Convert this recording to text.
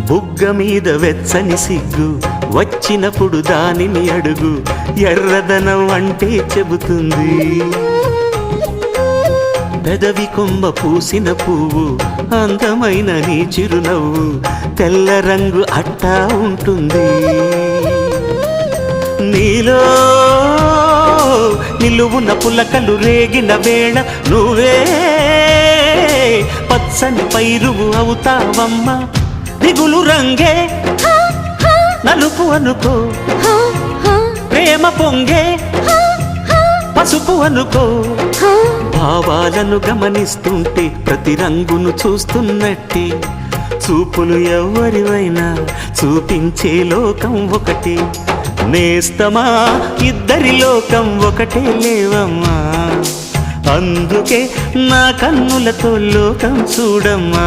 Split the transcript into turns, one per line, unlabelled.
బుగ్గ మీద వెచ్చని సిగ్గు వచ్చినప్పుడు దానిని అడుగు, ఎర్రదనం అంటే చెబుతుంది. పెదవి కొమ్మ పూసిన పువ్వు అందమైన నీ చిరునవ్వు, తెల్ల రంగు అట్టా ఉంటుంది. నీలో నిలువున పులకలు రేగిన వేళ నువ్వే పచ్చని పైరువు అవుతావమ్మా. దిగులు రంగే నలుపు అనుకో, ప్రేమ పొంగే పసుపు అనుకో. భావాలను గమనిస్తుంటే ప్రతి రంగును చూస్తున్నట్టే, చూపులు ఎవరివైనా చూపించే లోకం ఒకటే. నేస్తమా ఇద్దరి లోకం ఒకటే లేవమ్మా, అందుకే నా కన్నులతో లోకం చూడమ్మా.